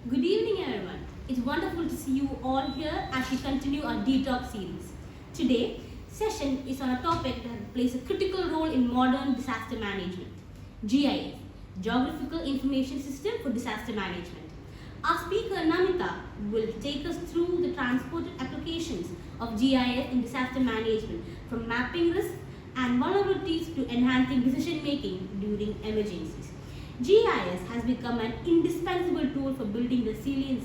Good evening, everyone. It's wonderful to see you all here as we continue our detox series. Today, session is on a topic that plays a critical role in modern disaster management: GIS, Geographical Information System for Disaster Management. Our speaker Namita will take us through the transported applications of GIS in disaster management, from mapping risks and vulnerabilities to enhancing decision making during emergencies. GIS has become an indispensable tool for building resilience.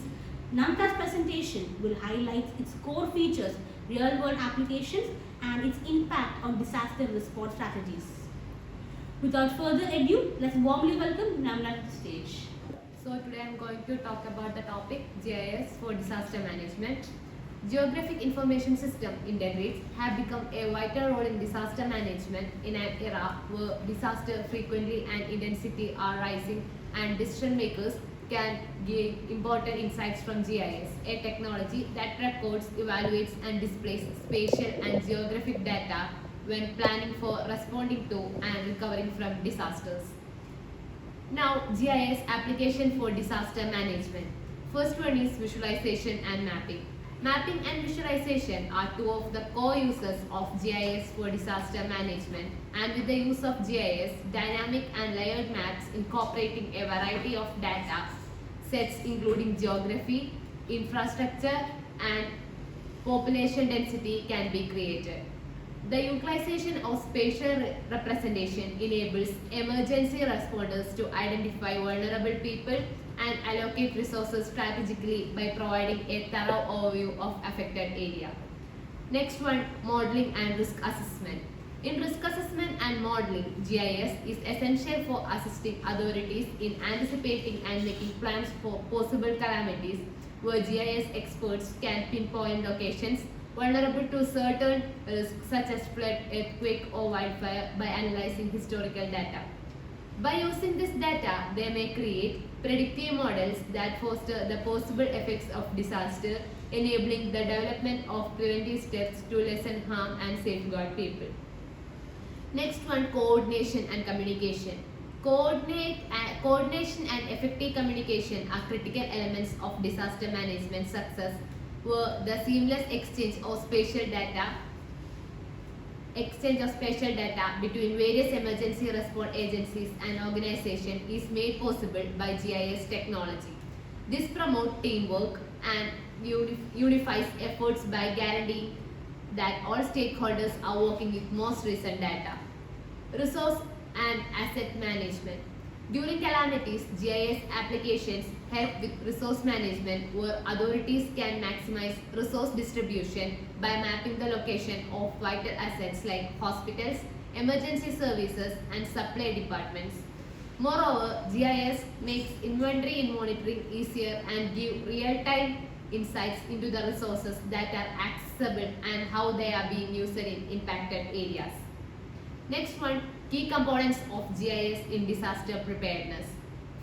Namita's presentation will highlight its core features, real-world applications, and its impact on disaster response strategies. Without further ado, let's warmly welcome Namita to the stage. So today I am going to talk about the topic GIS for disaster management. Geographic information system integrates have become a vital role in disaster management in an era where disaster frequency and intensity are rising, and decision makers can gain important insights from GIS, a technology that records, evaluates and displays spatial and geographic data when planning for, responding to and recovering from disasters. Now, GIS application for disaster management. First one is visualization and mapping. Mapping and visualization are two of the core uses of GIS for disaster management, and with the use of GIS, dynamic and layered maps incorporating a variety of data sets including geography, infrastructure and population density can be created. The utilization of spatial representation enables emergency responders to identify vulnerable people and allocate resources strategically by providing a thorough overview of affected area. Next one, modeling and risk assessment. In risk assessment and modeling, GIS is essential for assisting authorities in anticipating and making plans for possible calamities, where GIS experts can pinpoint locations vulnerable to certain risks such as flood, earthquake or wildfire by analyzing historical data. By using this data, they may create predictive models that foster the possible effects of disaster, enabling the development of preventive steps to lessen harm and safeguard people. Next one, coordination and communication. Coordination and effective communication are critical elements of disaster management success, where the seamless exchange of spatial data between various emergency response agencies and organizations is made possible by GIS technology. This promotes teamwork and unifies efforts by guaranteeing that all stakeholders are working with most recent data. Resource and asset management. During calamities, GIS applications help with resource management, where authorities can maximize resource distribution by mapping the location of vital assets like hospitals, emergency services, and supply departments. Moreover, GIS makes inventory and monitoring easier and give real-time insights into the resources that are accessible and how they are being used in impacted areas. Next one, key components of GIS in disaster preparedness.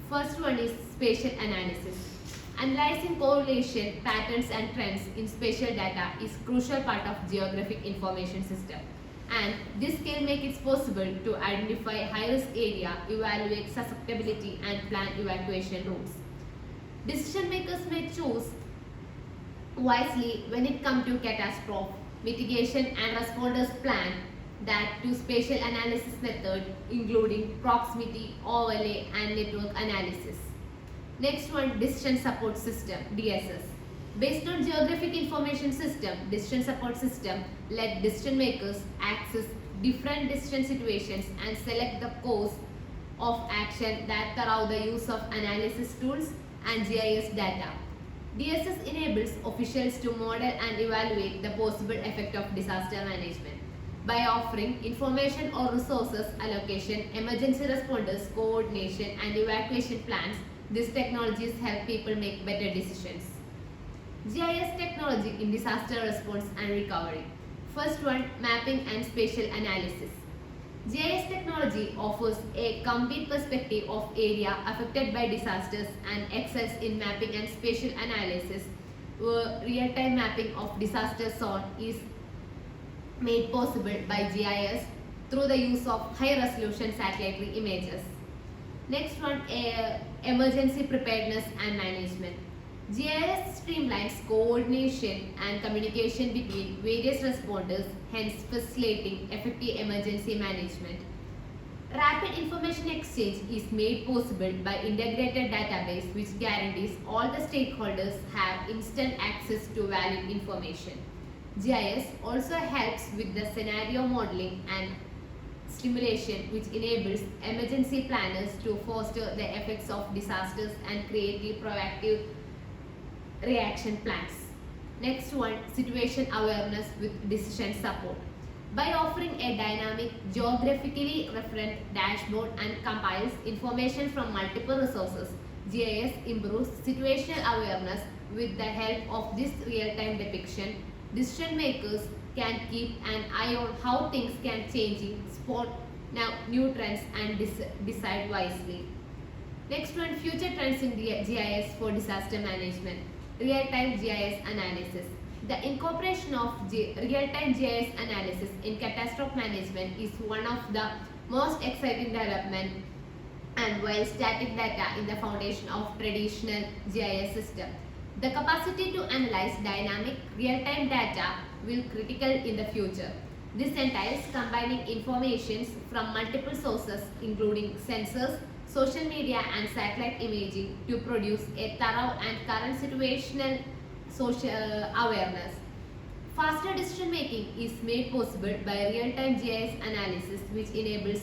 First one is spatial analysis. Analyzing correlation, patterns and trends in spatial data is crucial part of geographic information system. And this can make it possible to identify high-risk area, evaluate susceptibility and plan evacuation routes. Decision makers may choose wisely when it comes to catastrophe, mitigation and responders plan that to spatial analysis method including proximity, overlay and network analysis. Next one, decision support system, DSS. Based on geographic information system, decision support system let decision makers access different decision situations and select the course of action that allow the use of analysis tools and GIS data. DSS enables officials to model and evaluate the possible effect of disaster management. By offering information or resources allocation, emergency responders, coordination and evacuation plans, these technologies help people make better decisions. GIS technology in disaster response and recovery. First one, mapping and spatial analysis. GIS technology offers a complete perspective of area affected by disasters and excels in mapping and spatial analysis, where real-time mapping of disaster zone is made possible by GIS through the use of high-resolution satellite images. Next one, emergency preparedness and management. GIS streamlines coordination and communication between various responders, hence facilitating effective emergency management. Rapid information exchange is made possible by integrated database which guarantees all the stakeholders have instant access to valid information. GIS also helps with the scenario modeling and stimulation which enables emergency planners to foster the effects of disasters and create proactive reaction plans. Next one, situation awareness with decision support. By offering a dynamic, geographically referent dashboard and compiles information from multiple resources, GIS improves situational awareness. With the help of this real-time depiction, decision makers can keep an eye on how things can change, spot new trends and decide wisely. Next one, future trends in GIS for disaster management. Real-time GIS analysis. The incorporation of real-time GIS analysis in catastrophe management is one of the most exciting developments, and while static data is the foundation of traditional GIS system, the capacity to analyze dynamic real-time data will be critical in the future. This entails combining information from multiple sources including sensors, social media and satellite imaging to produce a thorough and current situational social awareness. Faster decision making is made possible by real-time GIS analysis which enables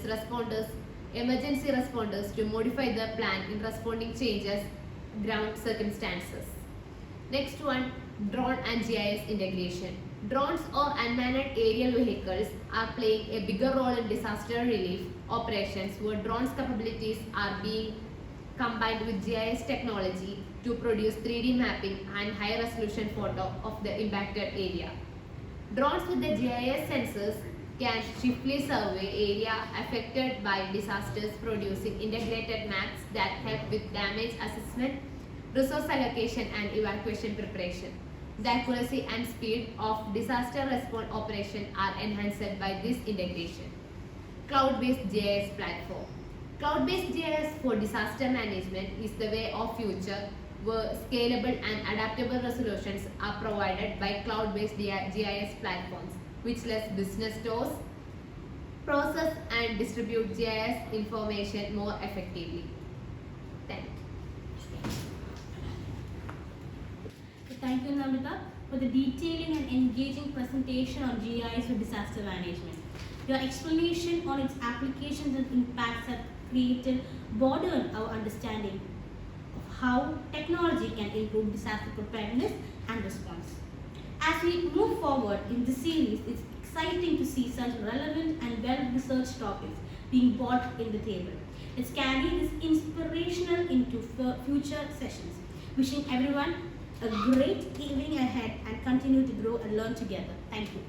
emergency responders to modify the plan in responding changes ground circumstances. Next one, drone and GIS integration. Drones or unmanned aerial vehicles are playing a bigger role in disaster relief operations where drones' capabilities are being combined with GIS technology to produce 3D mapping and high-resolution photo of the impacted area. Drones with the GIS sensors can swiftly survey area affected by disasters, producing integrated maps that help with damage assessment, resource allocation and evacuation preparation. The accuracy and speed of disaster response operation are enhanced by this integration. Cloud-based GIS platform. Cloud-based GIS for disaster management is the way of future where scalable and adaptable resolutions are provided by cloud-based GIS platforms which lets business stores process and distribute GIS information more effectively. Thank you. Thank you, Namita, for the detailing and engaging presentation on GIS for disaster management. Your explanation on its applications and impacts have broadened our understanding of how technology can improve disaster preparedness and response. As we move forward in this series, it's exciting to see such relevant and well-researched topics being brought in the table. Let's carry this inspirational into future sessions. Wishing everyone a great evening ahead and continue to grow and learn together. Thank you.